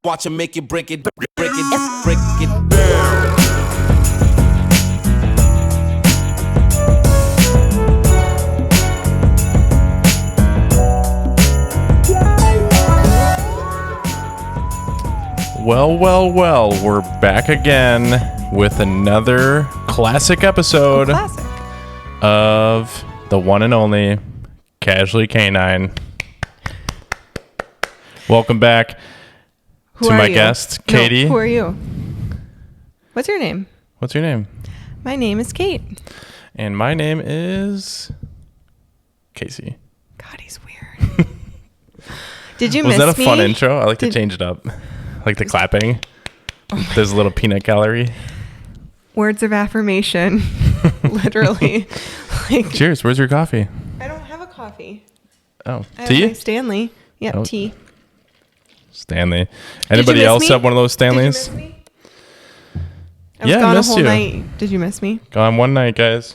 Watch him make it, break it down. Well, we're back again with another classic episode of the one and only Casually KANE9. Welcome back to my guest, Katie. No, who are you? What's your name? What's your name? My name is Kait. And my name is Casey. God, he's weird. Did you miss me? Was that a fun intro? I like to change it up. Like the clapping. There's a little peanut gallery. Words of affirmation. Literally. Cheers. Where's your coffee? I don't have a coffee. Oh, tea? Stanley. Yep, oh. tea. Stanley. Anybody else have one of those Stanleys? Did you miss me? I was gone a whole night. Did you miss me? Gone one night, guys.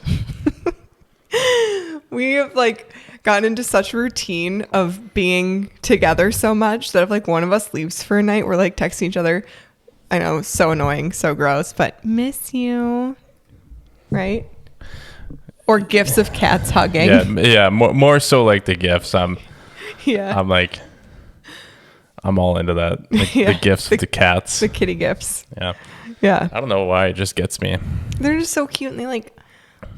We have gotten into such a routine of being together so much that if one of us leaves for a night, we're texting each other. I know, so annoying, so gross, but miss you, right? Or gifs of cats hugging. Yeah, more so the gifs. I'm all into that. The gifs with the cats, the kitty gifs. Yeah. I don't know why, it just gets me. They're just so cute, and they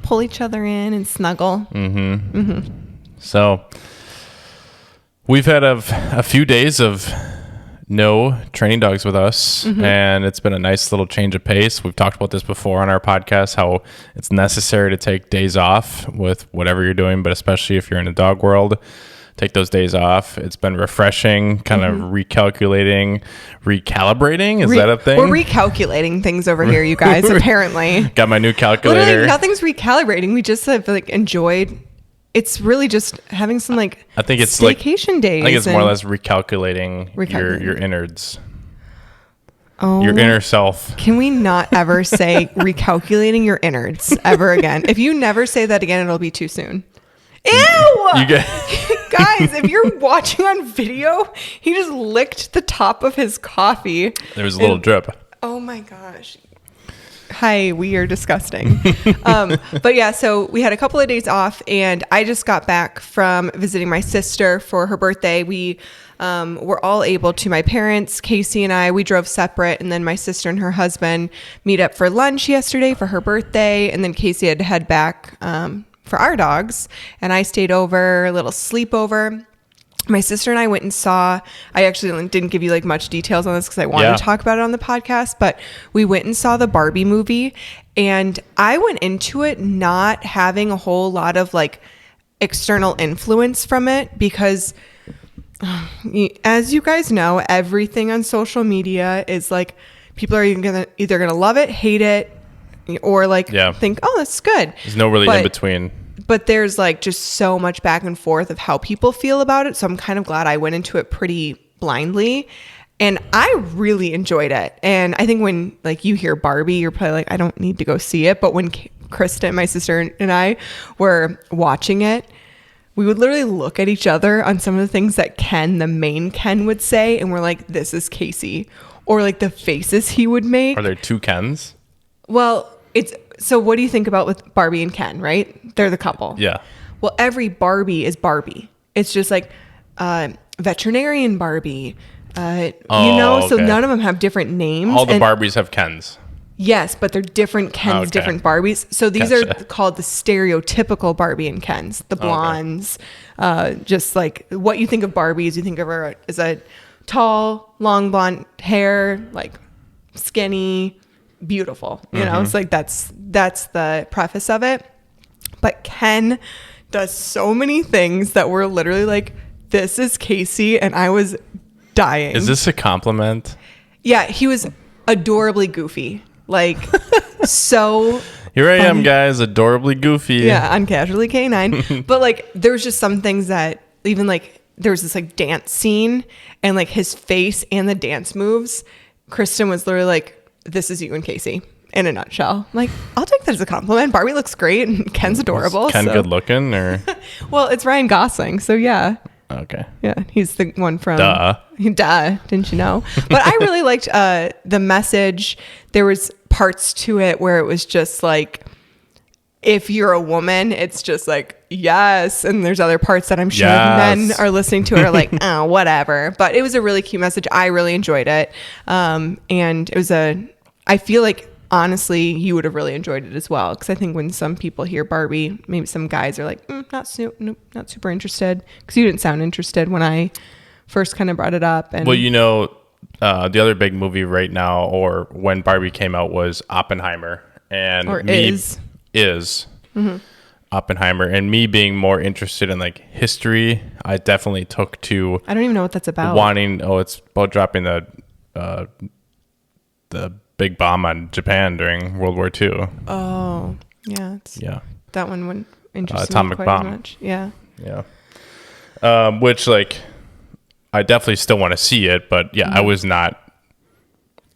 pull each other in and snuggle. So we've had a few days of no training dogs with us, and it's been a nice little change of pace. We've talked about this before on our podcast, how it's necessary to take days off with whatever you're doing, but especially if you're in the dog world, take those days off. It's been refreshing, kind of recalibrating. Is that a thing? We're recalculating things over here, you guys, apparently. Got my new calculator. Literally, nothing's recalibrating. We just have enjoyed. It's really just having some I think it's staycation days. I think it's more or less recalculating. Your innards. Oh, your inner self. Can we not ever say recalculating your innards ever again? If you never say that again, it'll be too soon. Ew! Guys, if you're watching on video, he just licked the top of his coffee. There was a little drip. Oh my gosh. Hi, we are disgusting. But yeah, so we had a couple of days off, and I just got back from visiting my sister for her birthday. We were all able to, my parents, Casey and I, we drove separate, and then my sister and her husband meet up for lunch yesterday for her birthday, and then Casey had to head back for our dogs, and I stayed over, a little sleepover. My sister and I went and saw, I actually didn't give you much details on this because I wanted to talk about it on the podcast, but we went and saw the Barbie movie, and I went into it not having a whole lot of external influence from it because as you guys know, everything on social media is people are either gonna love it, hate it, or think, oh, that's good. There's no really in between. But there's just so much back and forth of how people feel about it. So I'm kind of glad I went into it pretty blindly, and I really enjoyed it. And I think when you hear Barbie, you're probably I don't need to go see it. But when Krista, my sister, and I were watching it, we would literally look at each other on some of the things that the main Ken would say, and we're like, this is Casey. Or the faces he would make. Are there two Kens? Well, so what do you think about with Barbie and Ken, right? They're the couple. Yeah. Well, every Barbie is Barbie. It's just veterinarian Barbie, so none of them have different names. All the Barbies have Kens. Yes, but they're different Kens, different Barbies. So these are called the stereotypical Barbie and Kens, the blondes. Just what you think of Barbies, you think of her as a tall, long blonde hair, skinny, beautiful. You know, it's that's the preface of it. But Ken does so many things that were literally this is Casey, and I was dying. Is this a compliment? Yeah, he was adorably goofy. So here I am, guys, adorably goofy. Yeah, on Casually KANE9. But there's just some things that even there was this dance scene, and his face and the dance moves, Kristen was literally this is you and Casey in a nutshell. I'll take that as a compliment. Barbie looks great, and Ken's adorable. Is Ken good looking, or? Well, it's Ryan Gosling, so yeah. Okay. Yeah, he's the one from Duh. Didn't you know? But I really liked the message. There was parts to it where it was just like, if you're a woman, it's just like, yes. And there's other parts that I'm sure men are listening to are like, oh, whatever. But it was a really cute message. I really enjoyed it. And it was I feel like, honestly, you would have really enjoyed it as well. Because I think when some people hear Barbie, maybe some guys are like, not super interested. Because you didn't sound interested when I first kind of brought it up. And Well, the other big movie right now, or when Barbie came out, was Oppenheimer. And is Mm-hmm. Oppenheimer. And me being more interested in like history, I definitely took to I don't even know what that's about. it's about dropping the big bomb on Japan during World War II. Oh, yeah. That one wouldn't interest me atomic quite bomb. as much. Yeah. Yeah. Which, like, I definitely still want to see it, but yeah, I was not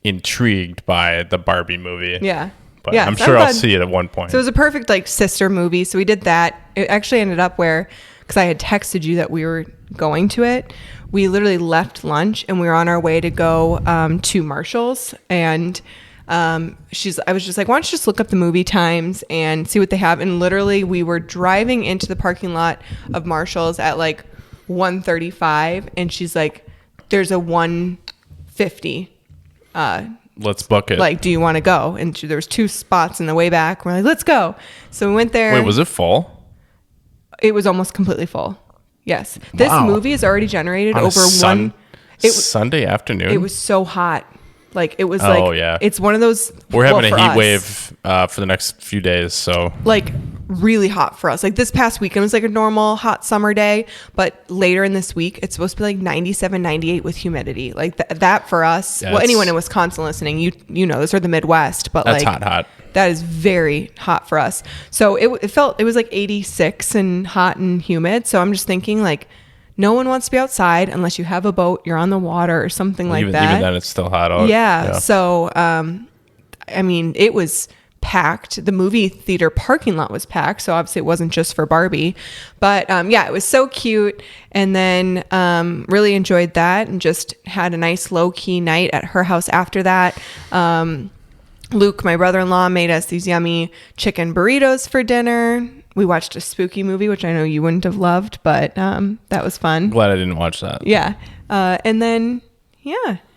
intrigued by the Barbie movie. Yeah. But yeah, I'm sure I'll see it at one point. So it was a perfect like sister movie. So we did that. It actually ended up where, because I had texted you that we were going to it, we literally left lunch and we were on our way to go to Marshall's. And I was just like, why don't you just look up the movie times and see what they have? And literally we were driving into the parking lot of Marshall's at like 1:35, and she's like, there's a 1:50. Let's book it. Like, do you want to go? And there was 2 spots in the way back. We're like, let's go. So we went there. Wait, was it full? It was almost completely full. Yes. This movie has already generated on over Sunday afternoon. It was so hot. Like, it was it's one of those. We're having a heat wave for the next few days. So like really hot for us. Like this past weekend was like a normal hot summer day, but later in this week, it's supposed to be like 97, 98 with humidity. Like that for us. Yeah, well, anyone in Wisconsin listening, you know, those are the Midwest, but that's like hot. That is very hot for us. So it was like 86 and hot and humid. So I'm just thinking like, no one wants to be outside unless you have a boat, you're on the water or something that. Even then, it's still hot out. Yeah. So, I mean, it was packed. The movie theater parking lot was packed. So obviously it wasn't just for Barbie. But yeah, it was so cute. And then really enjoyed that and just had a nice low-key night at her house after that. Luke, my brother-in-law, made us these yummy chicken burritos for dinner. We watched a spooky movie, which I know you wouldn't have loved, but that was fun. Glad I didn't watch that. Yeah. And then,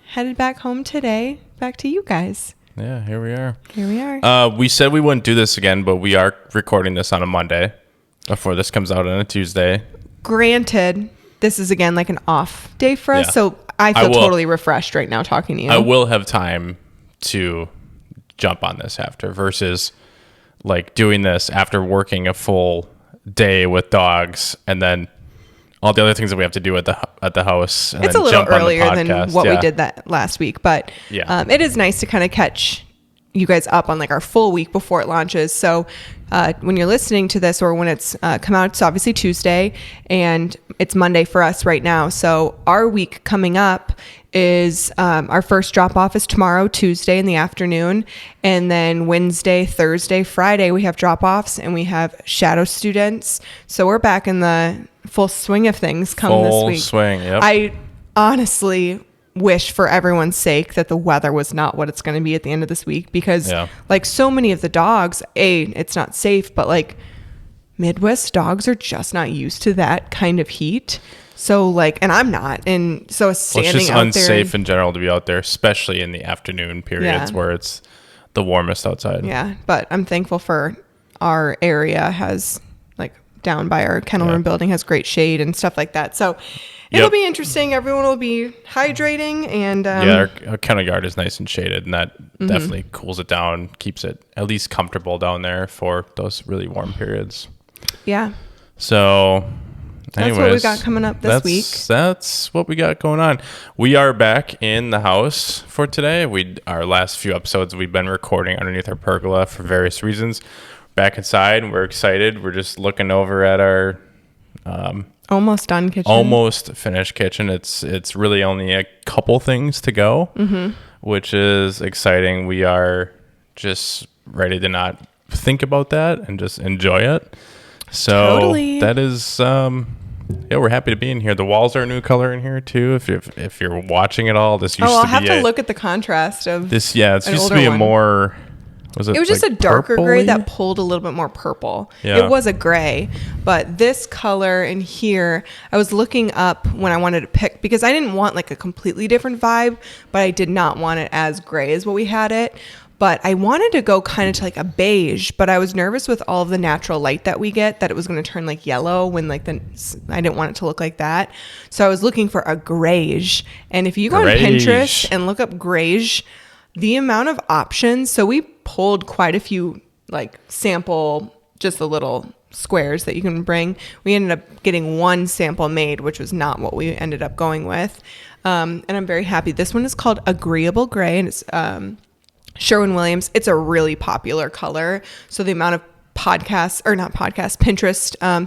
headed back home today, back to you guys. Yeah, here we are. Here we are. We said we wouldn't do this again, but we are recording this on a Monday before this comes out on a Tuesday. Granted, this is, again, like an off day for us, so I feel totally refreshed right now talking to you. I will have time to jump on this after versus like doing this after working a full day with dogs and then all the other things that we have to do at the house. And it's then a little jump earlier on the than what we did that last week, but it is nice to kind of catch you guys up on like our full week before it launches. So when you're listening to this or when it's come out, it's obviously Tuesday and it's Monday for us right now. So our week coming up is our first drop off is tomorrow, Tuesday in the afternoon. And then Wednesday, Thursday, Friday, we have drop offs and we have shadow students. So we're back in the full swing of things this week. Full swing, yep. I honestly wish for everyone's sake that the weather was not what it's going to be at the end of this week because like so many of the dogs, it's not safe, but like Midwest dogs are just not used to that kind of heat. So like, and I'm not. And so standing out there. It's just unsafe in general to be out there, especially in the afternoon periods where it's the warmest outside. Yeah. But I'm thankful for our area has like down by our kennel room building has great shade and stuff like that. So it'll be interesting. Everyone will be hydrating and our kennel yard is nice and shaded and that definitely cools it down, keeps it at least comfortable down there for those really warm periods. Yeah. So anyways, that's what we got coming up this week. That's what we got going on. We are back in the house for today. Our last few episodes we've been recording underneath our pergola for various reasons. Back inside, and we're excited. We're just looking over at our almost done kitchen. Almost finished kitchen. It's really only a couple things to go, which is exciting. We are just ready to not think about that and just enjoy it. So that is Yeah, we're happy to be in here. The walls are a new color in here too. If you're watching it all, this used I'll to have be to look at the contrast of this. Yeah, it an used to older be a one. more. It was just like a darker gray purpley? that pulled a little bit more purple. Yeah. It was a gray, but this color in here, I was looking up when I wanted to pick, because I didn't want like a completely different vibe, but I did not want it as gray as what we had it. But I wanted to go kind of to like a beige, but I was nervous with all of the natural light that we get that it was going to turn like yellow when like I didn't want it to look like that. So I was looking for a grayish. And if you go on Grayish. Pinterest and look up grayish, the amount of options. So we pulled quite a few like sample, just the little squares that you can bring. We ended up getting one sample made, which was not what we ended up going with. And I'm very happy. This one is called Agreeable Gray, and it's Sherwin-Williams. It's a really popular color. So the amount of Pinterest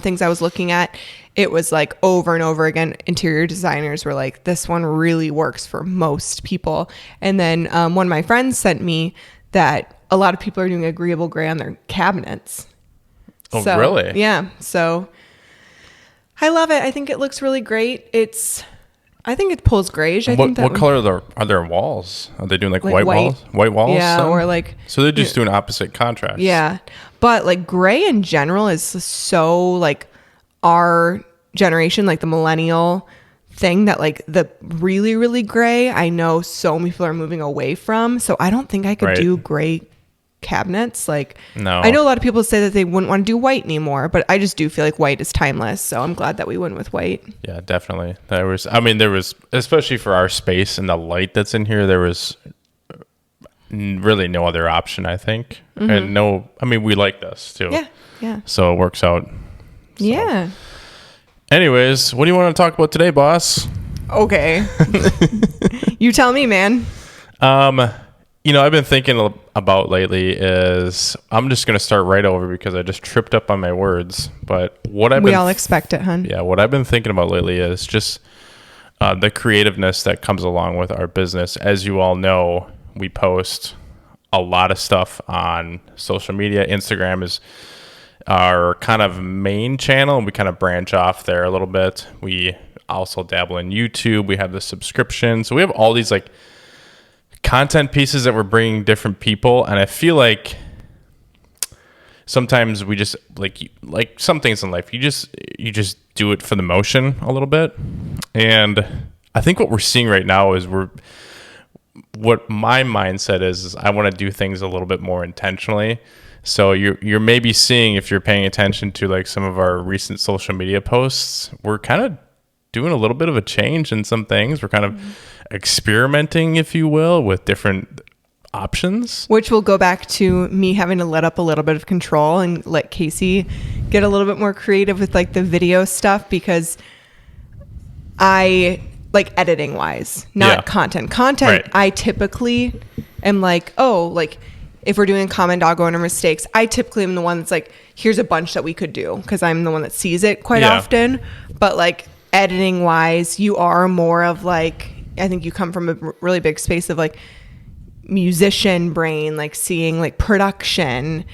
things I was looking at, it was like over and over again, interior designers were like, this one really works for most people. And then one of my friends sent me that a lot of people are doing agreeable gray on their cabinets. Oh, really? Yeah. So I love it. I think it looks really great. I think it pulls grayish. What color are their walls? Are they doing like white walls? White walls? Yeah, then? or like... So they're just doing opposite contrast. Yeah. But like gray in general is so like our generation, like the millennial thing that like the really, really gray, I know so many people are moving away from. So I don't think I could do gray cabinets. Like, no. I know a lot of people say that they wouldn't want to do white anymore, but I just do feel like white is timeless. So I'm glad that we went with white. Yeah, definitely. There was, especially for our space and the light that's in here, there was really no other option, I think. Mm-hmm. And we like this too. Yeah. Yeah. So it works out. So. Yeah. Anyways, what do you want to talk about today, boss? Okay. You tell me, man. I've been thinking about lately is I'm just going to start right over because I just tripped up on my words. But we all expect it, hun. Yeah. What I've been thinking about lately is just the creativeness that comes along with our business. As you all know, we post a lot of stuff on social media. Instagram is our kind of main channel, and we kind of branch off there a little bit. We also dabble in YouTube. We have the subscription. So we have all these like content pieces that we're bringing different people. And I feel like sometimes we just like some things in life, you just do it for the motion a little bit. And I think what we're seeing right now is what my mindset is I want to do things a little bit more intentionally. So you're maybe seeing, if you're paying attention to like some of our recent social media posts, we're kind of doing a little bit of a change in some things. We're kind of experimenting, if you will, with different options. Which will go back to me having to let up a little bit of control and let Casey get a little bit more creative with like the video stuff, because I like editing wise, not content. Right. I typically am like, if we're doing common dog owner mistakes, I typically am the one that's like, here's a bunch that we could do, because I'm the one that sees it quite often. But like editing wise, you are more of like, I think you come from a really big space of like musician brain, like seeing like production.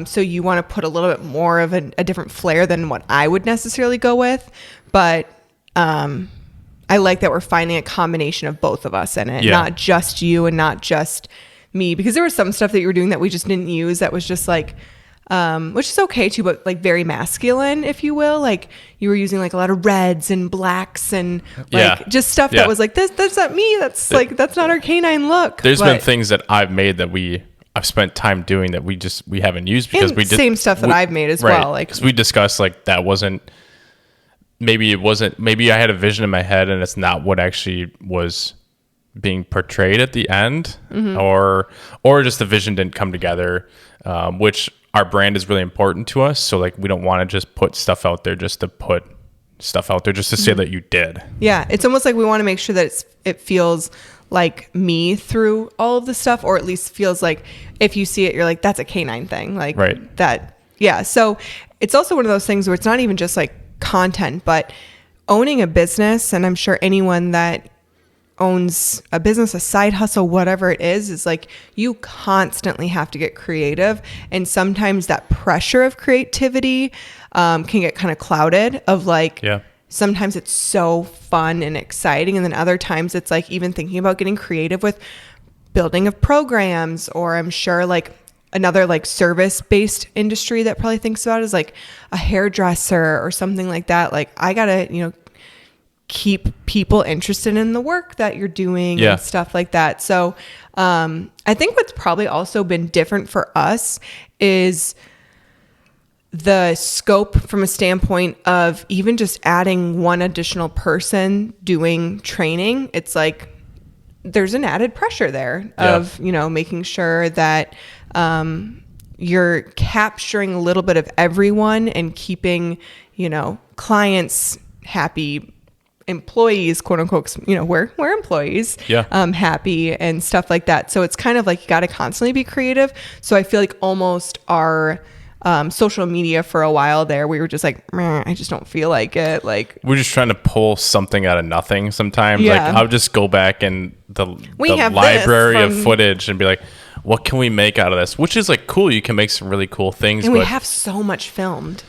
So you want to put a little bit more of a different flair than what I would necessarily go with. But I like that we're finding a combination of both of us in it, not just you and not just me, because there was some stuff that you were doing that we just didn't use that was just like which is okay too, but like very masculine, if you will. Like you were using like a lot of reds and blacks and like just stuff that was like, that's not me, that's that's not our K9 look. There's been things that I've made that I've spent time doing that we haven't used because we did same stuff that I've made as well. Like, because we discussed like that maybe I had a vision in my head and it's not what actually was being portrayed at the end, or just the vision didn't come together, which our brand is really important to us. So like, we don't want to just put stuff out there just to put stuff out there just to say that you did. Yeah. It's almost like we want to make sure that it feels like me through all of the stuff, or at least feels like if you see it, you're like, that's a K9 thing. Like that. Yeah. So it's also one of those things where it's not even just like content, but owning a business. And I'm sure anyone that owns a business, a side hustle, whatever it is like you constantly have to get creative. And sometimes that pressure of creativity can get kind of clouded of like sometimes it's so fun and exciting. And then other times it's like even thinking about getting creative with building of programs, or I'm sure like another like service-based industry that probably thinks about is like a hairdresser or something like that. Like I gotta, keep people interested in the work that you're doing and stuff like that. So I think what's probably also been different for us is the scope from a standpoint of even just adding one additional person doing training. It's like there's an added pressure there of, making sure that you're capturing a little bit of everyone and keeping, clients happy, employees, quote unquote, we're employees, happy and stuff like that. So it's kind of like you got to constantly be creative. So I feel like almost our social media for a while there, we were just like, I just don't feel like it. Like we're just trying to pull something out of nothing sometimes. Like I'll just go back in the library of footage and be like, what can we make out of this? Which is like cool. You can make some really cool things. And we have so much filmed.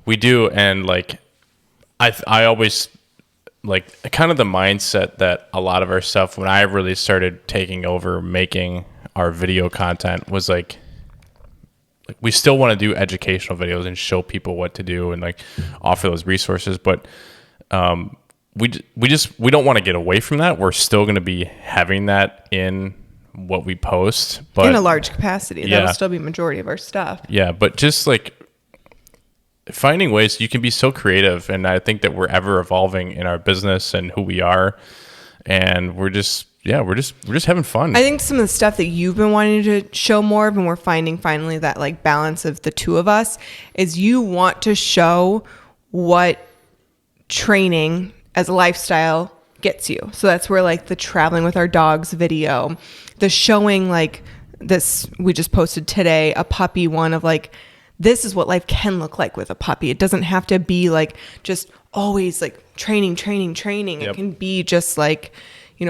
We do. And like, I always like kind of the mindset that a lot of our stuff, when I really started taking over making our video content, was like we still want to do educational videos and show people what to do and like offer those resources. But we don't want to get away from that. We're still going to be having that in what we post, but in a large capacity. That'll still be majority of our stuff. Yeah. But just like finding ways you can be so creative. And I think that we're ever evolving in our business and who we are. And we're just having fun. I think some of the stuff that you've been wanting to show more of, and we're finding finally that like balance of the two of us, is you want to show what training as a lifestyle gets you. So that's where like the traveling with our dogs video, the showing like this, we just posted today, a puppy one of like, this is what life can look like with a puppy. It doesn't have to be like just always like training. Yep. It can be just like,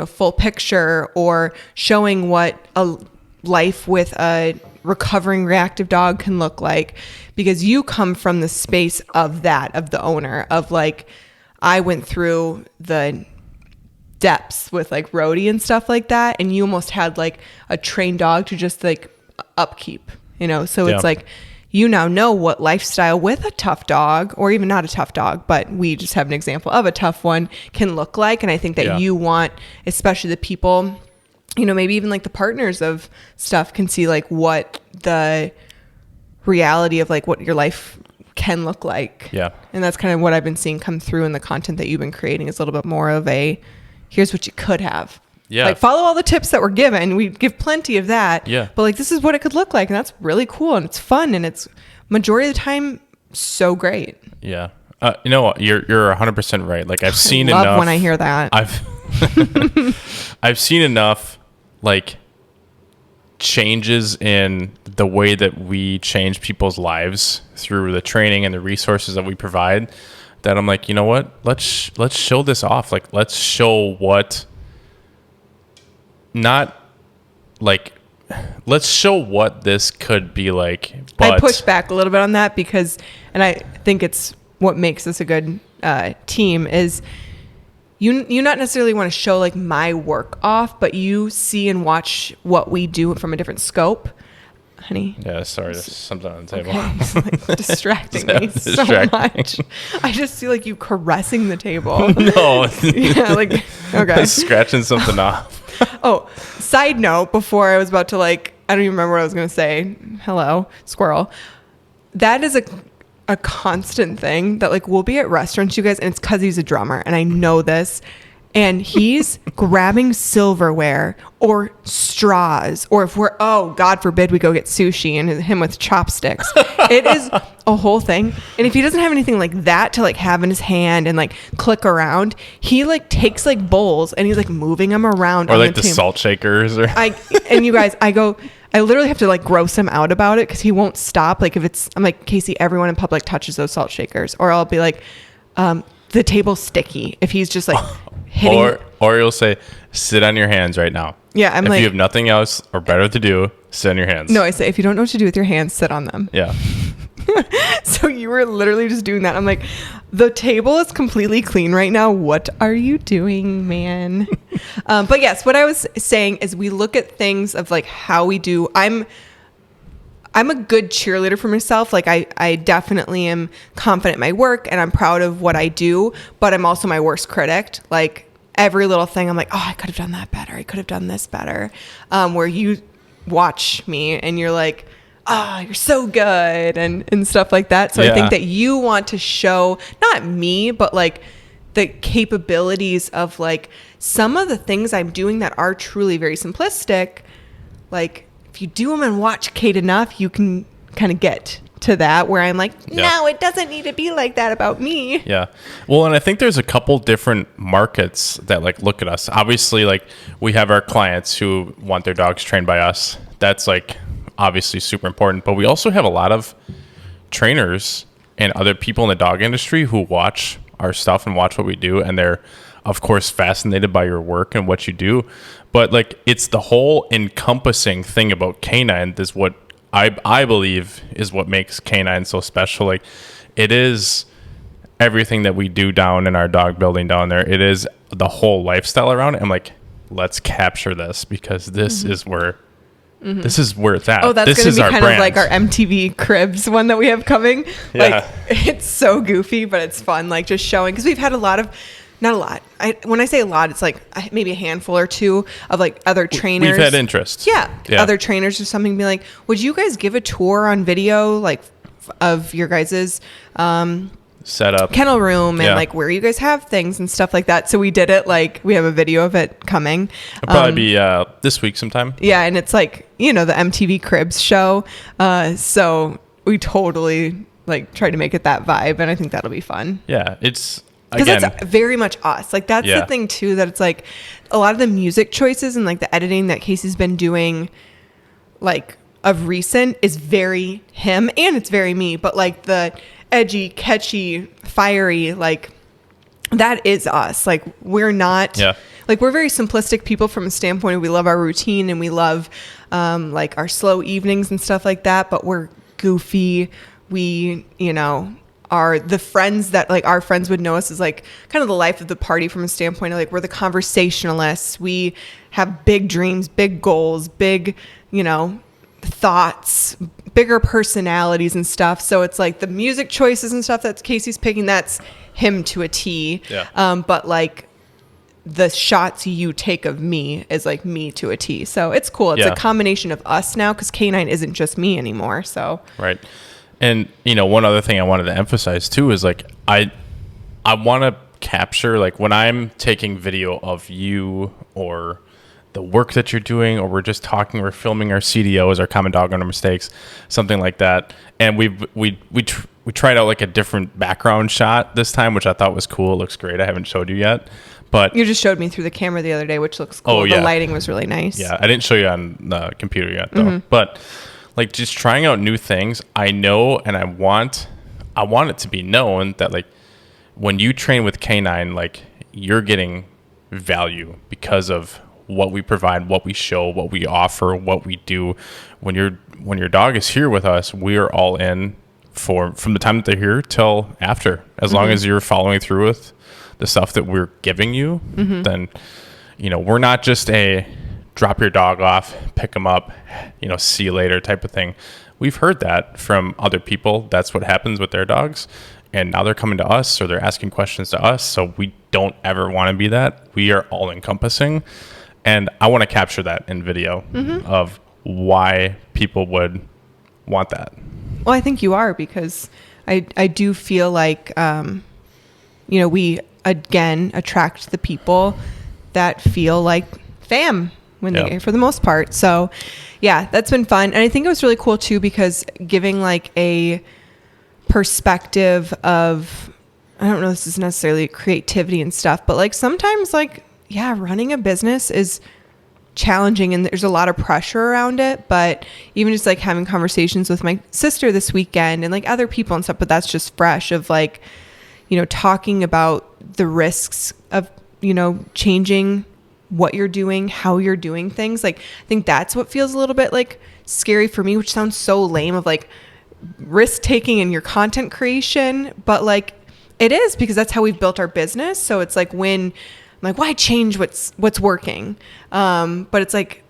full picture, or showing what a life with a recovering reactive dog can look like, because you come from the space of that, of the owner, of like, I went through the depths with like Rhodey and stuff like that. And you almost had like a trained dog to just like upkeep, so it's like, you now know what lifestyle with a tough dog, or even not a tough dog, but we just have an example of a tough one, can look like. And I think that you want, especially the people, maybe even like the partners of stuff, can see like what the reality of like what your life can look like. Yeah. And that's kind of what I've been seeing come through in the content that you've been creating, is a little bit more of a, here's what you could have. Yeah. Like follow all the tips that we're given. We give plenty of that. Yeah. But like, this is what it could look like. And that's really cool. And it's fun. And it's majority of the time so great. Yeah. You know what? You're 100% right. Like I've seen enough. I love when I hear that. I've seen enough like changes in the way that we change people's lives through the training and the resources that we provide, that I'm like, you know what? Let's show this off. Like, let's show what, not like, let's show what this could be like. But I push back a little bit on that because, and I think it's what makes us a good team, is you not necessarily want to show like my work off, but you see and watch what we do from a different scope. Honey. Yeah, sorry, there's something on the table. Okay. It's like distracting me so much. I just see like you caressing the table. No. Yeah, like, okay. Scratching something off. Oh, side note, before I was about to like, I don't even remember what I was going to say. Hello, squirrel. That is a constant thing that like we'll be at restaurants, you guys, and it's because he's a drummer and I know this, and he's grabbing silverware or straws, or if we're, oh God forbid, we go get sushi and him with chopsticks. It is a whole thing. And if he doesn't have anything like that to like have in his hand and like click around, he like takes like bowls and he's like moving them around, or like the salt shakers, or and you guys, I literally have to like gross him out about it because he won't stop. Like if it's, I'm like, Casey, everyone in public touches those salt shakers. Or I'll be like, the table's sticky. If he's just like hitting. Or you'll say, sit on your hands right now. Yeah. If you have nothing else or better to do, sit on your hands. No, I say, if you don't know what to do with your hands, sit on them. Yeah. So you were literally just doing that. I'm like, the table is completely clean right now. What are you doing, man? But yes, what I was saying is we look at things of like how we do. I'm a good cheerleader for myself. Like I definitely am confident in my work and I'm proud of what I do, but I'm also my worst critic. Like every little thing I'm like, oh, I could have done that better. I could have done this better. Where you watch me and you're like, oh, you're so good and stuff like that. So I think that you want to show not me, but like the capabilities of like some of the things I'm doing that are truly very simplistic. Like if you do them and watch Kait enough, you can kind of get to that where I'm like, no, it doesn't need to be like that about me. Yeah. Well, and I think there's a couple different markets that like look at us. Obviously, like we have our clients who want their dogs trained by us. That's like obviously super important, but we also have a lot of trainers and other people in the dog industry who watch our stuff and watch what we do, and they're of course fascinated by your work and what you do. But like it's the whole encompassing thing about K9 is what I believe is what makes K9 so special. Like it is everything that we do down in our dog building down there. It is the whole lifestyle around it. I'm like, let's capture this because this is where this is where it's at. Oh, that's going to be kind of like our MTV Cribs one that we have coming. Like it's so goofy, but it's fun. Like just showing, because we've had not a lot. When I say a lot, it's like maybe a handful or two of like other trainers. We've had interest. Yeah. Other trainers or something be like, would you guys give a tour on video, like of your guys's setup kennel room and like where you guys have things and stuff like that? So we did it. Like we have a video of it coming. It'll probably be this week sometime. Yeah. And it's like, the MTV Cribs show. So we totally like tried to make it that vibe. And I think that'll be fun. Yeah. It's, because that's very much us. Like that's the thing too, that it's like a lot of the music choices and like the editing that Casey's been doing like of recent is very him and it's very me, but like the edgy, catchy, fiery, like that is us. Like we're not like we're very simplistic people from a standpoint of we love our routine and we love like our slow evenings and stuff like that, but we're goofy. We, are the friends that like our friends would know us as like kind of the life of the party from a standpoint of like we're the conversationalists. We have big dreams, big goals, big, thoughts, bigger personalities and stuff. So it's like the music choices and stuff that Casey's picking, that's him to a T. Yeah. But like the shots you take of me is like me to a T. So it's cool. It's a combination of us now because K9 isn't just me anymore. So right. And, one other thing I wanted to emphasize too is like, I want to capture, like when I'm taking video of you or the work that you're doing, or we're just talking, we're filming our CDOs, our common dog owner mistakes, something like that. And we tried out like a different background shot this time, which I thought was cool. It looks great. I haven't showed you yet, but you just showed me through the camera the other day, which looks cool. Oh, yeah. The lighting was really nice. Yeah. I didn't show you on the computer yet though, but like just trying out new things. I know, and I want it to be known that like when you train with K9, like you're getting value because of what we provide, what we show, what we offer, what we do. When your dog is here with us, we are all in from the time that they're here till after. As long as you're following through with the stuff that we're giving you, then we're not just a drop your dog off, pick them up, see you later type of thing. We've heard that from other people. That's what happens with their dogs. And now they're coming to us or they're asking questions to us. So we don't ever want to be that. We are all encompassing. And I want to capture that in video of why people would want that. Well, I think you are, because I do feel like, we again attract the people that feel like fam when they, for the most part. So yeah, that's been fun. And I think it was really cool too, because giving like a perspective of, I don't know, this is necessarily creativity and stuff, but like sometimes like, running a business is challenging and there's a lot of pressure around it. But even just like having conversations with my sister this weekend and like other people and stuff, but that's just fresh of like, talking about the risks of, changing what you're doing, how you're doing things. Like, I think that's what feels a little bit like scary for me, which sounds so lame, of like risk taking in your content creation, but like it is, because that's how we've built our business. So it's like when I'm like, why change what's working? But it's like,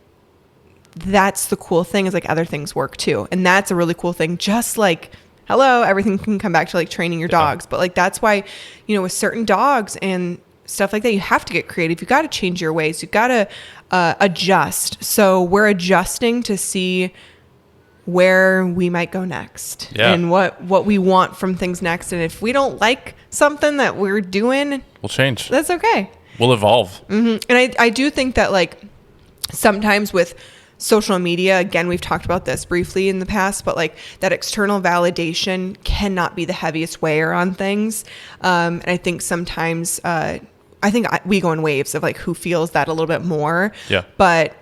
that's the cool thing, is like other things work too. And that's a really cool thing. Just like, hello, everything can come back to like training your dogs. But like, that's why, you know, with certain dogs and stuff like that, you have to get creative. You got to change your ways. You got to adjust. So we're adjusting to see where we might go next and what we want from things next. And if we don't like something that we're doing, we'll change. That's okay. We'll evolve. And I do think that like sometimes with social media, again, we've talked about this briefly in the past, but like that external validation cannot be the heaviest weigher on things. And I think sometimes, we go in waves of like who feels that a little bit more. Yeah. But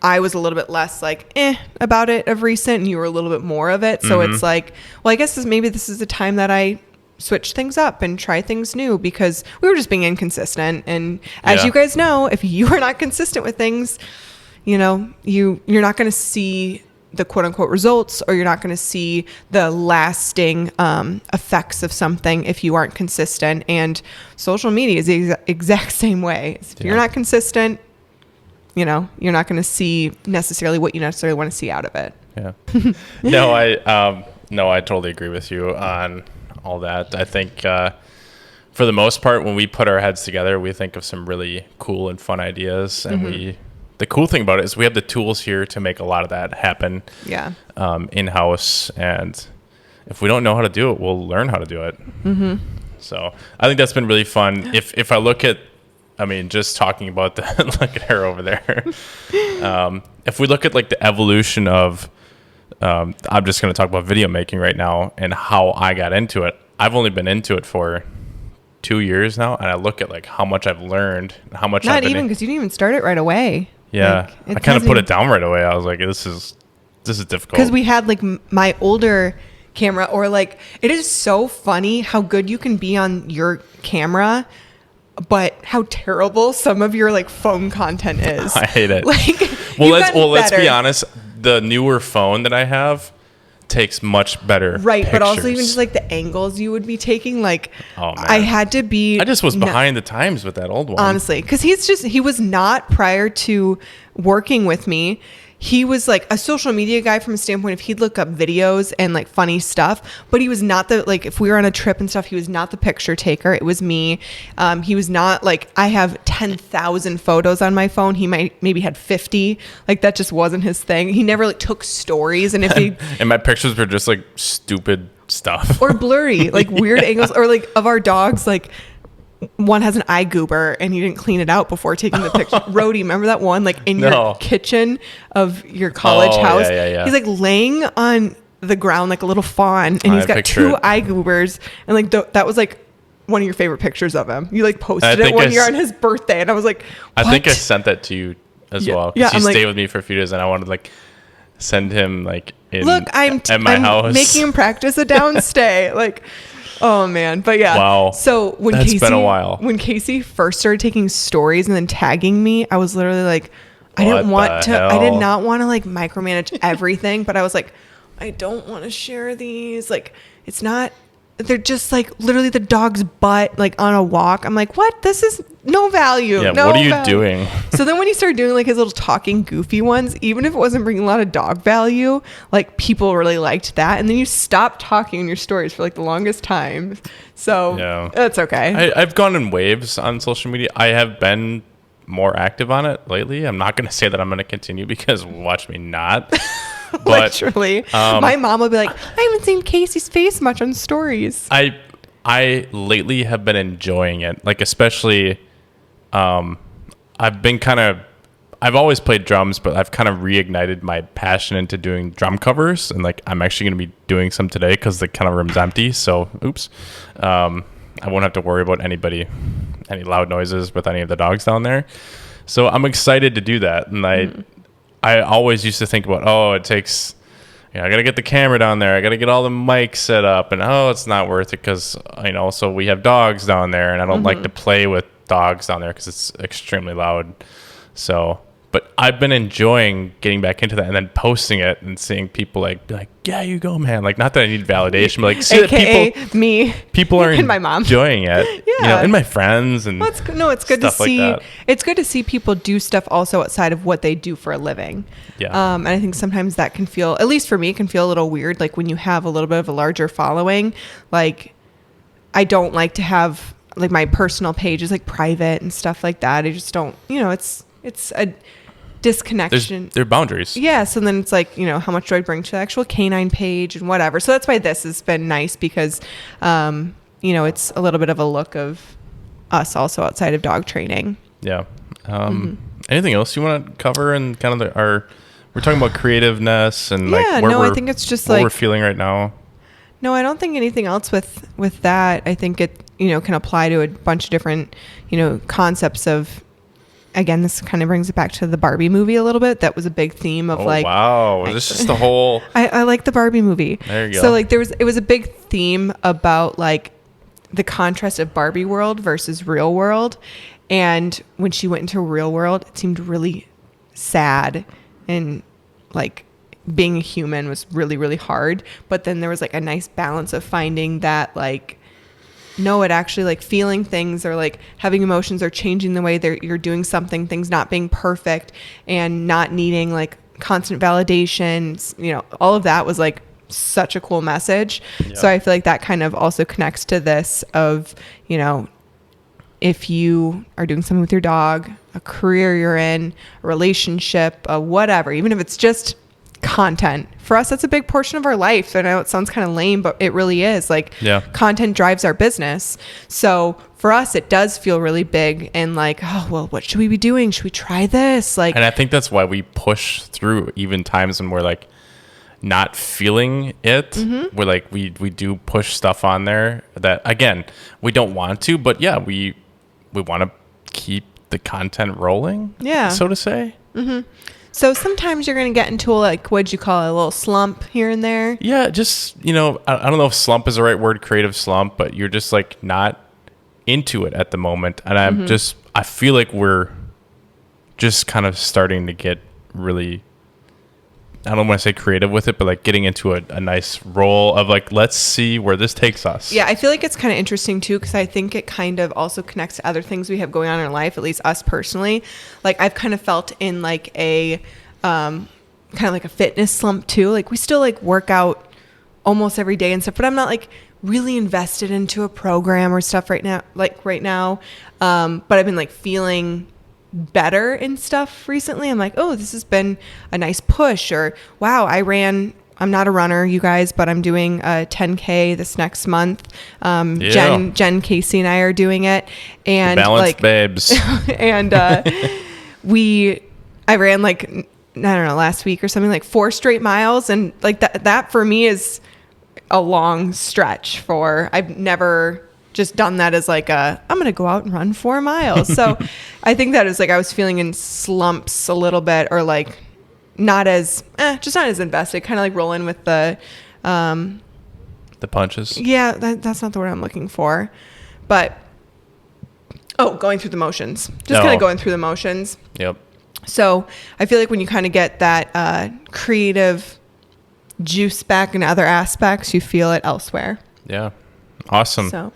I was a little bit less like about it of recent, and you were a little bit more of it. So it's like, well, I guess maybe this is the time that I switch things up and try things new, because we were just being inconsistent. And as you guys know, if you are not consistent with things, you know, you're not going to see the quote unquote results, or you're not going to see the lasting effects of something if you aren't consistent. And social media is the exact same way. If you're not consistent, you know, you're not going to see necessarily what you necessarily want to see out of it. Yeah. No, I totally agree with you on all that. I think for the most part, when we put our heads together, we think of some really cool and fun ideas, and the cool thing about it is we have the tools here to make a lot of that happen in-house. And if we don't know how to do it, we'll learn how to do it. So I think that's been really fun. If I look at, I mean, just talking about the, look at her over there. If we look at like the evolution of, I'm just going to talk about video making right now and how I got into it. I've only been into it for 2 years now. And I look at like how much I've learned, how much Not even, because you didn't even start it right away. Yeah, like, I kind of put it down right away. I was like, this is difficult. Because we had like my older camera, or like, it is so funny how good you can be on your camera, but how terrible some of your like phone content is. I hate it. Like, let's be honest. The newer phone that I have takes much better pictures. But also even just like the angles you would be taking, like, oh, man. I just was behind the times with that old one, honestly, because he was not, prior to working with me, he was like a social media guy from a standpoint of he'd look up videos and like funny stuff, but he was not the, like, if we were on a trip and stuff, he was not the picture taker. It was me. He was not like, I have 10,000 photos on my phone. He maybe had 50. Like, that just wasn't his thing. He never like took stories. And if he and my pictures were just like stupid stuff or blurry, like weird angles, or like of our dogs, like one has an eye goober and you didn't clean it out before taking the picture. Rhodey, remember that one, like in your kitchen of your college house? Yeah. He's like laying on the ground like a little fawn, and he's got two eye goobers, and like that was like one of your favorite pictures of him. You like posted it one year on his birthday, and I was like, what? I think I sent that to you as well. Yeah, he stayed with me for a few days, and I wanted to like send him like at my house, making him practice a downstay, like. Oh man. But yeah. Wow. So that's been a while. When Casey first started taking stories and then tagging me, I was literally like, I did not want to like micromanage everything, but I was like, I don't want to share these. Like, they're just like literally the dog's butt, like on a walk. I'm like, what? This is no value. Yeah. What are you doing? So then when he started doing like his little talking goofy ones, even if it wasn't bringing a lot of dog value, like people really liked that. And then you stopped talking in your stories for like the longest time. So that's okay. I've gone in waves on social media. I have been more active on it lately. I'm not going to say that I'm going to continue, because watch me not. But, literally, my mom will be like, I haven't seen Casey's face much on stories. I lately have been enjoying it. Like, especially, I've always played drums, but I've kind of reignited my passion into doing drum covers. And like, I'm actually going to be doing some today because the kind of room's empty. So, oops. I won't have to worry about any loud noises with any of the dogs down there. So I'm excited to do that. And I always used to think about, it takes, I got to get the camera down there. I got to get all the mics set up, and it's not worth it because, so we have dogs down there, and I don't like to play with dogs down there because it's extremely loud. So, But I've been enjoying getting back into that and then posting it and seeing people be like, yeah, you go, man. Like, not that I need validation, but like, see AKA that people are and my mom enjoying it. Yeah. And my friends and it's good to see. Like it's good to see people do stuff also outside of what they do for a living. Yeah. And I think sometimes that can feel, at least for me, it can feel a little weird. Like when you have a little bit of a larger following, like I don't like to have like my personal page is like private and stuff like that. I just don't, it's a disconnection. There are boundaries. Yeah. So then it's like, how much do I bring to the actual K9 page and whatever. So that's why this has been nice because, it's a little bit of a look of us also outside of dog training. Yeah. Anything else you want to cover and kind of we're talking about creativeness and I think it's just what like we're feeling right now. No, I don't think anything else with that. I think it, can apply to a bunch of different, concepts of, again, this kind of brings it back to the Barbie movie a little bit. That was a big theme of wow. Is this just the whole... I like the Barbie movie. There you go. So it was a big theme about like the contrast of Barbie world versus real world. And when she went into real world, it seemed really sad and like being a human was really, really hard. But then there was like a nice balance of finding that like, no, it actually like feeling things or like having emotions or changing the way that you're doing something, things not being perfect and not needing like constant validation, all of that was like such a cool message. Yeah. So I feel like that kind of also connects to this of, if you are doing something with your dog, a career you're in, a relationship, whatever, even if it's just content. For us, that's a big portion of our life. I know it sounds kind of lame, but it really is. Like, content drives our business. So for us, it does feel really big and like, oh, well, what should we be doing? Should we try this? Like, and I think that's why we push through even times when we're like not feeling it. Mm-hmm. We're like, we do push stuff on there that, again, we don't want to, but yeah, we want to keep the content rolling, so to say. Mm-hmm. So sometimes you're going to get into what'd you call it, a little slump here and there? Yeah, just, I don't know if slump is the right word, creative slump, but you're just like not into it at the moment. And I feel like we're just kind of starting to get really, I don't want to say creative with it, but like getting into a nice role of like, let's see where this takes us. Yeah, I feel like it's kind of interesting too, because I think it kind of also connects to other things we have going on in our life, at least us personally. Like I've kind of felt in like a kind of like a fitness slump too. Like we still like work out almost every day and stuff, but I'm not like really invested into a program or stuff right now. But I've been like feeling better and stuff recently. I'm like, oh, this has been a nice push, or wow, I'm not a runner, you guys, but I'm doing a 10K this next month. Jen, Casey and I are doing it, and balanced babes. And I ran like, I don't know, last week or something, like 4 straight miles, and like that for me is a long stretch. I've never just done that as like I'm going to go out and run 4 miles. So I think that is like, I was feeling in slumps a little bit, or like not as invested, kind of like rolling with the punches. Yeah. That's not the word I'm looking for, but going through the motions, just kind of going through the motions. Yep. So I feel like when you kind of get that creative juice back in other aspects, you feel it elsewhere. Yeah. Awesome. So.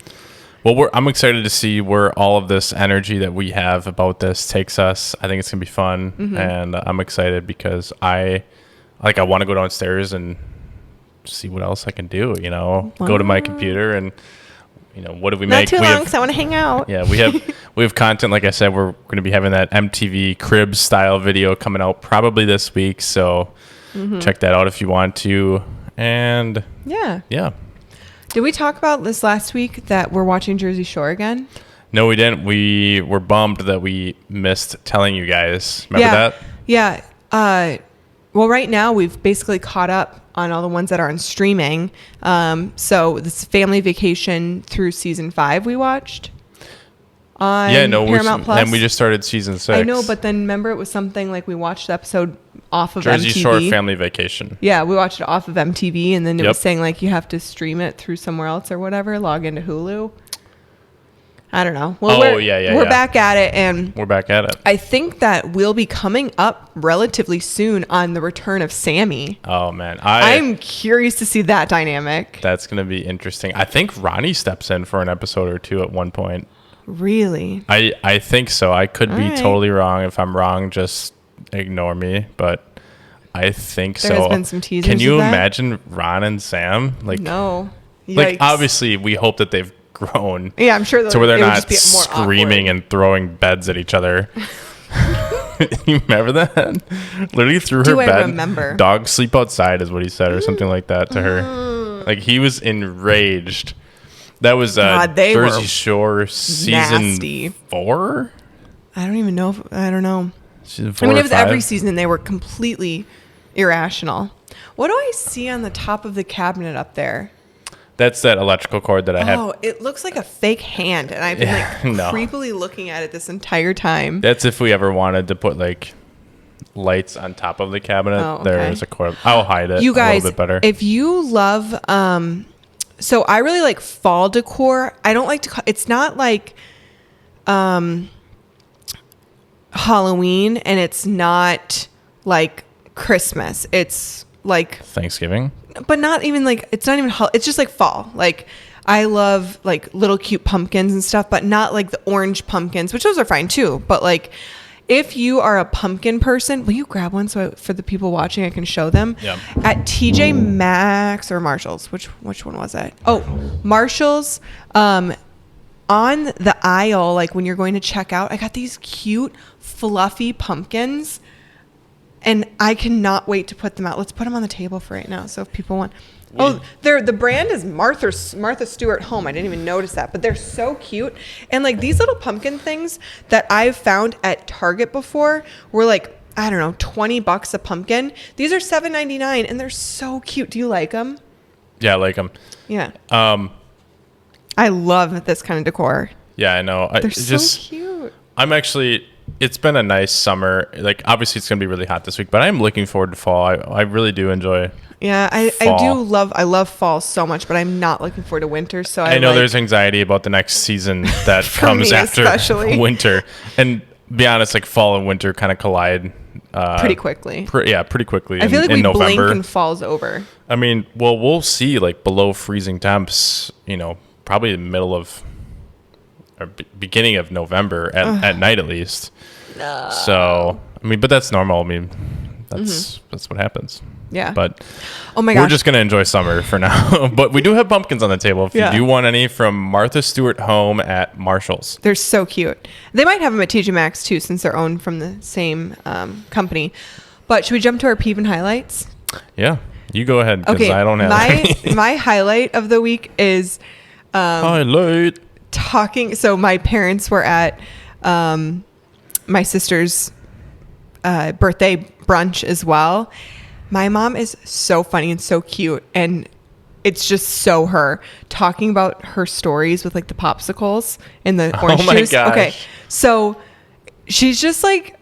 Well, I'm excited to see where all of this energy that we have about this takes us. I think it's going to be fun. Mm-hmm. And I'm excited because I want to go downstairs and see what else I can do, go to my computer and, what do we make? Not too long because I want to hang out. Yeah, we have content. Like I said, we're going to be having that MTV Cribs style video coming out probably this week. So check that out if you want to. And yeah. Did we talk about this last week that we're watching Jersey Shore again? No, we didn't. We were bummed that we missed telling you guys. Remember that? Yeah. Well, right now we've basically caught up on all the ones that are on streaming. So this Family Vacation through season 5 we watched on Paramount Plus. And we just started season 6. I know, but then remember it was something like we watched the episode off of Jersey MTV. Shore Family Vacation. Yeah, we watched it off of MTV, and then it was saying like you have to stream it through somewhere else or whatever, log into Hulu. I don't know. Well, we're back at it, and we're back at it. I think that we'll be coming up relatively soon on the return of Sammy. Oh man, I'm curious to see that dynamic. That's gonna be interesting. I think Ronnie steps in for an episode or two at one point. Really? I think so. I could be totally wrong. If I'm wrong, just ignore me. But I think so. There's been some teasers. Can you imagine Ron and Sam? Like, no. Yikes. Like, obviously, we hope that they've grown. Yeah, I'm sure. So where they're not screaming and throwing beds at each other. You remember that? Literally threw her bed. I remember. Dogs sleep outside is what he said, or something like that to her. Like, he was enraged. That was Jersey Shore season 4. I don't even know. I don't know. Season 4. I mean, it was every season. They were completely irrational. What do I see on the top of the cabinet up there? That's that electrical cord that I have. Oh, it looks like a fake hand, and I've been creepily looking at it this entire time. That's if we ever wanted to put like lights on top of the cabinet. Oh, okay. There's a cord. I'll hide it. You guys, a little bit better. If you love, so I really like fall decor. I don't like to call it's not like Halloween, and it's not like Christmas. It's like Thanksgiving. But not even like, it's not even, it's just like fall. Like, I love like little cute pumpkins and stuff, but not like the orange pumpkins, which those are fine too. But like, if you are a pumpkin person, will you grab one so for the people watching I can show them? Yeah. At TJ Maxx or Marshall's, which one was it? Oh, Marshall's. On the aisle, like when you're going to check out, I got these cute fluffy pumpkins. And I cannot wait to put them out. Let's put them on the table for right now. So if people want, the brand is Martha Stewart Home. I didn't even notice that, but they're so cute. And like these little pumpkin things that I've found at Target before were like, I don't know, $20 a pumpkin. These are $7.99, and they're so cute. Do you like them? Yeah, I like them. Yeah. I love this kind of decor. Yeah, I know. They're so cute. It's been a nice summer. Like, obviously it's going to be really hot this week, but I'm looking forward to fall. I really do enjoy I love fall so much, but I'm not looking forward to winter. So I know there's anxiety about the next season that comes after winter. And be honest, like fall and winter kind of collide pretty quickly. Pretty quickly. I feel like we November. blink and fall's over. I mean, well, we'll see like below freezing temps, probably the middle of or beginning of November at night at least. No. So, I mean, but that's normal. I mean, that's what happens. Yeah. But oh my gosh, we're just going to enjoy summer for now. But we do have pumpkins on the table if you do want any from Martha Stewart Home at Marshall's. They're so cute. They might have them at TJ Maxx too, since they're owned from the same company. But should we jump to our peeve and highlights? Yeah. You go ahead, because I don't have my highlight of the week is highlight. So my parents were at my sister's birthday brunch as well. My mom is so funny and so cute, and it's just so her talking about her stories with like the popsicles and the orange juice. Gosh. Okay, so she's just like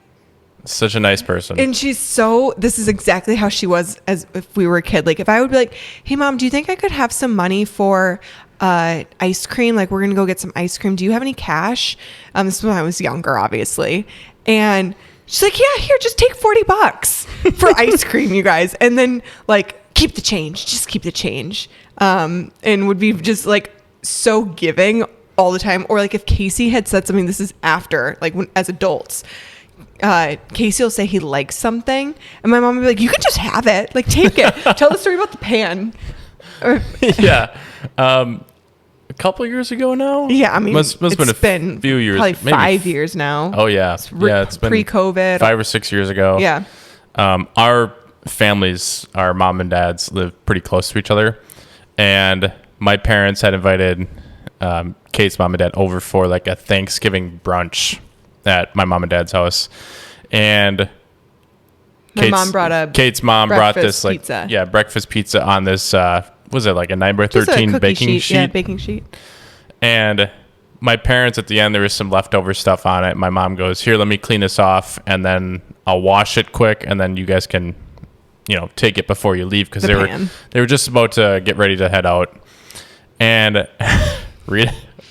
such a nice person, and this is exactly how she was as if we were a kid. Like if I would be like, hey mom, do you think I could have some money for ice cream? Like we're gonna go get some ice cream. Do you have any cash? This was when I was younger, obviously. And she's like, yeah, here, just take $40 for ice cream, you guys. And then like, keep the change, just keep the change. And would be just like so giving all the time. Or like if Casey had said something, this is after, like when, as adults, Casey will say he likes something. And my mom would be like, you can just have it. Like, take it. Tell the story about the pan. Yeah. A couple years ago now. Yeah, I mean, must been a few years, probably 5 years now. Oh yeah, it's been pre-COVID, 5 or 6 years ago. Yeah. Our families, our mom and dads, live pretty close to each other, and my parents had invited Kate's mom and dad over for like a Thanksgiving brunch at my mom and dad's house, and Kate's mom brought this like pizza. Breakfast pizza on this. Was it like a 9x13 baking sheet? Yeah, baking sheet. And my parents, at the end, there was some leftover stuff on it. My mom goes, here, let me clean this off, and then I'll wash it quick, and then you guys can, take it before you leave, because they were just about to get ready to head out. And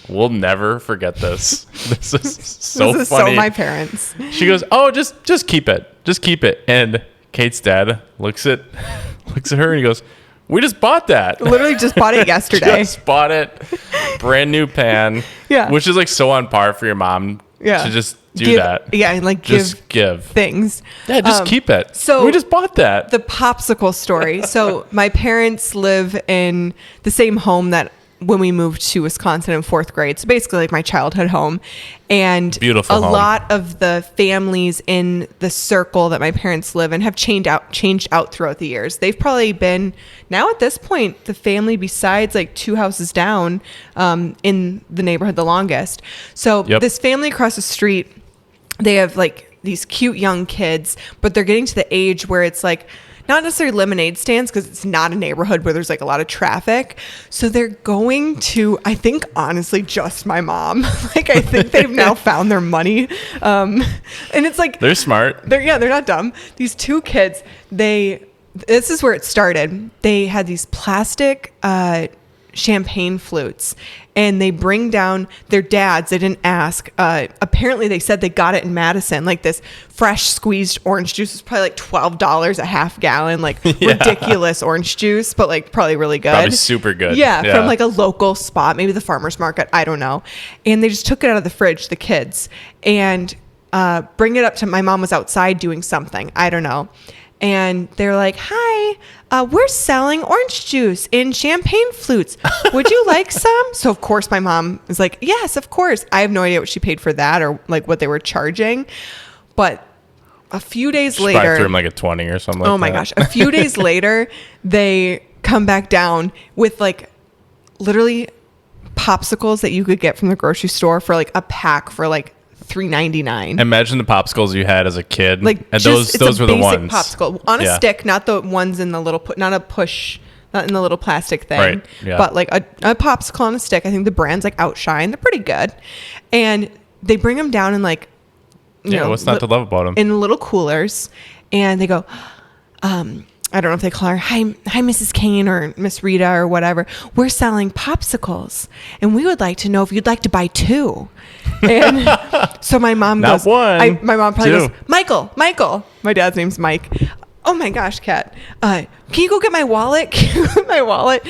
We'll never forget this. This is so This is funny. so my parents. She goes, "Oh, just keep it. Just keep it." And Kate's dad looks at her and he goes, "We just bought that. Literally just bought it yesterday. Just bought it. Brand new pan." Yeah. Which is like so on par for your mom to just do that. Yeah, and like Just give things. Yeah, just keep it. So we just bought that. The popsicle story. So my parents live in the same home that when we moved to Wisconsin in 4th grade. So basically like my childhood home. And Beautiful a home. lot of the families in the circle that my parents live in have changed out throughout the years. They've probably been, now at this point, the family besides like 2 houses down in the neighborhood the longest. So this family across the street, they have like these cute young kids, but they're getting to the age where it's like, not necessarily lemonade stands because it's not a neighborhood where there's like a lot of traffic. So they're going to, I think, honestly, just my mom. Like, I think they've now found their money. And it's like... They're smart. They're not dumb. These 2 kids, this is where it started. They had these plastic champagne flutes. And they bring down their dads. They didn't ask. Apparently, they said they got it in Madison. Like this fresh squeezed orange juice was probably like $12 a half gallon. Like ridiculous orange juice, but like probably really good. Probably super good. Yeah, from like a local spot, maybe the farmer's market. I don't know. And they just took it out of the fridge, the kids, and bring it up to my mom was outside doing something. I don't know. And they're like, "Hi, we're selling orange juice in champagne flutes. Would you like some?" So of course my mom is like, "Yes, of course." I have no idea what she paid for that or like what they were charging. But a few days later, probably threw him like a 20 or something like that. Oh my gosh. A few days later, they come back down with like literally popsicles that you could get from the grocery store for like a pack for like $3.99. Imagine the popsicles you had as a kid. Like, and just, those were the ones. Popsicle on a stick, not the ones in the little, not in the little plastic thing, right? Yeah. But like a popsicle on a stick. I think the brand's like Outshine. They're pretty good, and they bring them down in like, you know, what's not to love about them? In little coolers, and they go, I don't know if they call her, hi, Mrs. Kane or Miss Rita or whatever. We're selling popsicles, and we would like to know if you'd like to buy 2. And so my mom Not goes, one, my mom probably 2. goes, Michael. My dad's name's Mike. Oh my gosh, Kat. Can you go get my wallet? Can you go get my wallet?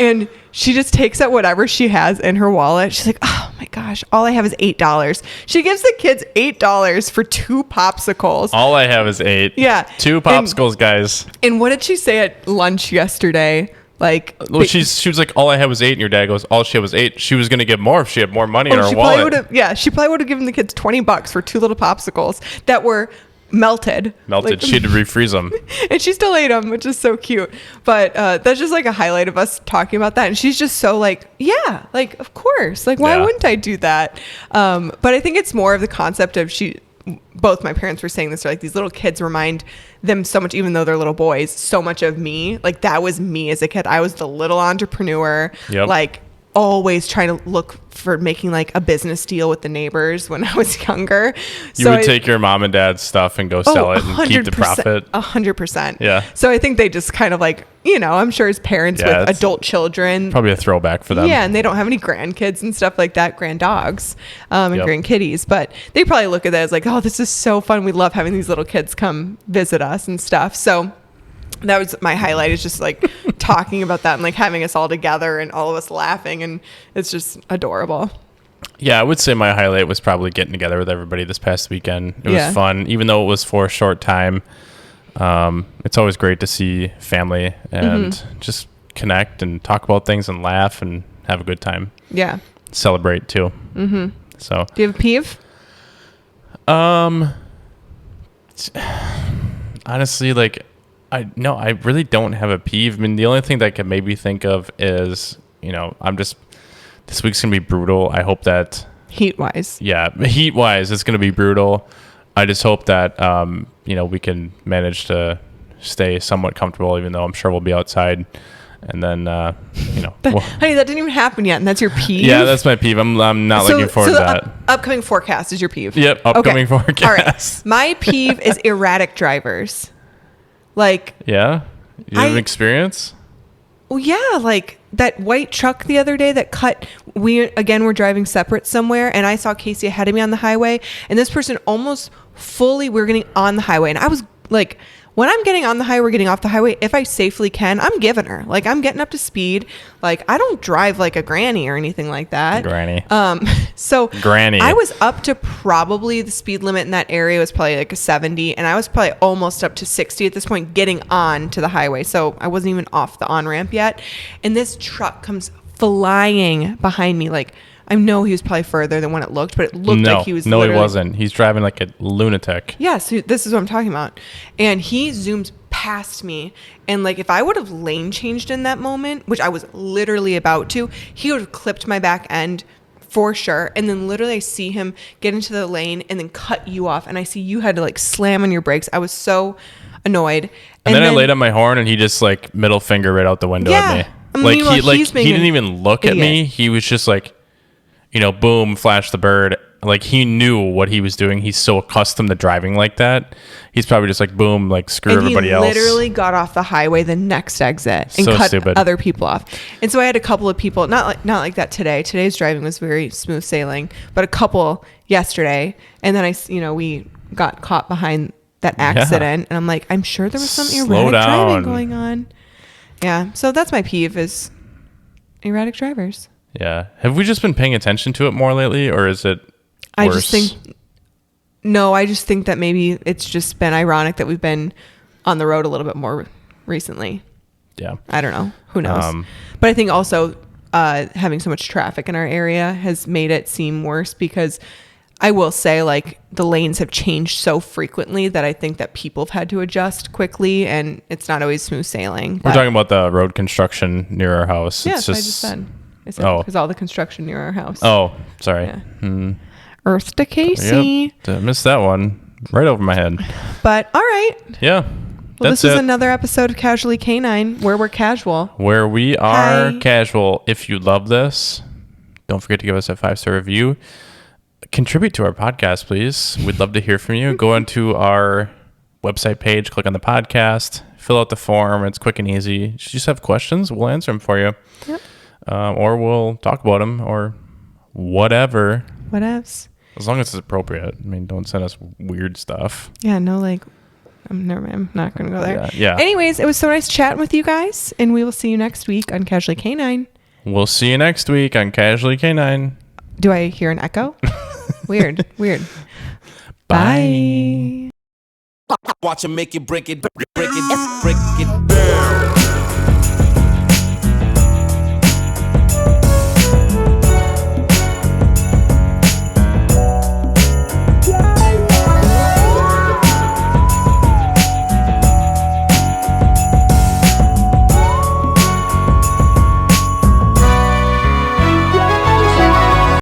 And she just takes out whatever she has in her wallet. She's like, oh my gosh, all I have is $8. She gives the kids $8 for 2 popsicles. All I have is 8. Yeah. 2 popsicles, guys. And what did she say at lunch yesterday? Like, well, she was like, all I had was 8, and your dad goes, all she had was 8. She was going to get more if she had more money in her wallet. She probably would have given the kids $20 for 2 little popsicles that were melted. Like, she had to refreeze them. And she still ate them, which is so cute. But that's just like a highlight of us talking about that. And she's just so like, yeah, like, of course. Like, why wouldn't I do that? But I think it's more of the concept of both my parents were saying this, like these little kids remind them so much, even though they're little boys, so much of me. Like that was me as a kid. I was the little entrepreneur, like always trying to look for making like a business deal with the neighbors when I was younger. You would take your mom and dad's stuff and go sell it and keep the profit. 100%. Yeah. So I think they just kind of like, you know, I'm sure as parents with adult children. Probably a throwback for them. Yeah. And they don't have any grandkids and stuff like that, grand dogs and grandkitties. But they probably look at that as like, oh, this is so fun. We love having these little kids come visit us and stuff. So that was my highlight, is just like talking about that and like having us all together and all of us laughing, and it's just adorable. Yeah, I would say my highlight was probably getting together with everybody this past weekend. It was fun, even though it was for a short time. It's always great to see family and just connect and talk about things and laugh and have a good time. Yeah. Celebrate too. Mm-hmm. So. Do you have a peeve? Honestly, like, I really don't have a peeve. I mean, the only thing that I can maybe think of is, you know, this week's going to be brutal. I hope that heat-wise, it's going to be brutal. I just hope that, you know, we can manage to stay somewhat comfortable, even though I'm sure we'll be outside. And then, you know, honey, that didn't even happen yet, and that's your peeve. Yeah, that's my peeve. I'm not looking forward to that. Upcoming forecast is your peeve. Yep, upcoming forecast. All right, my peeve is erratic drivers. Like, yeah, you have an experience? Well, yeah, like that white truck the other day that cut. We were driving separate somewhere, and I saw Casey ahead of me on the highway, and this person almost fully. We were getting on the highway, and I was like, when I'm getting on the highway, getting off the highway, if I safely can, I'm giving her. Like, I'm getting up to speed. Like, I don't drive like a granny or anything like that. Granny. So Granny. I was up to probably the speed limit in that area was probably like a 70, and I was probably almost up to 60 at this point getting on to the highway. So I wasn't even off the on-ramp yet. And this truck comes flying behind me. Like, I know he was probably further than when it looked, but it looked like he was. No, he wasn't. He's driving like a lunatic. Yeah, so this is what I'm talking about. And he zooms past me. And like, if I would have lane changed in that moment, which I was literally about to, he would have clipped my back end for sure. And then literally I see him get into the lane and then cut you off. And I see you had to like slam on your brakes. I was so annoyed. And then I laid on my horn and he just like middle finger right out the window at me. Like he didn't even look at me. He was just like, you know, boom, flash the bird. Like, he knew what he was doing. He's so accustomed to driving like that. He's probably just like, boom, like, screw everybody else. He literally got off the highway the next exit and so cut stupid. Other people off. And so I had a couple of people, not like that today. Today's driving was very smooth sailing, but a couple yesterday. And then we got caught behind that accident. And I'm like, I'm sure there was some erratic driving going on. Yeah. So that's my peeve, is erratic drivers. Yeah. Have we just been paying attention to it more lately, or is it worse? I just think that maybe it's just been ironic that we've been on the road a little bit more recently. Yeah. I don't know. Who knows? But I think also having so much traffic in our area has made it seem worse, because I will say, like, the lanes have changed so frequently that I think that people have had to adjust quickly, and it's not always smooth sailing. We're talking about the road construction near our house. Yes, I just said. Because all the construction near our house. Oh, sorry. Yeah. Earth to Casey. Yep. I missed that one right over my head. But all right. Yeah. Well, this is another episode of Casually K9, where we're casual. Where we are casual. If you love this, don't forget to give us a 5-star review. Contribute to our podcast, please. We'd love to hear from you. Go onto our website page, click on the podcast, fill out the form. It's quick and easy. You just have questions, we'll answer them for you. Yep. Or we'll talk about them, or whatever. Whatevs. As long as it's appropriate. I mean, don't send us weird stuff. Yeah, no, like, never mind. I'm not going to go there. Yeah. Anyways, it was so nice chatting with you guys, and we will see you next week on Casually K9. We'll see you next week on Casually K9. Do I hear an echo? Weird. Bye. Watch him make it, break it, break it, break it.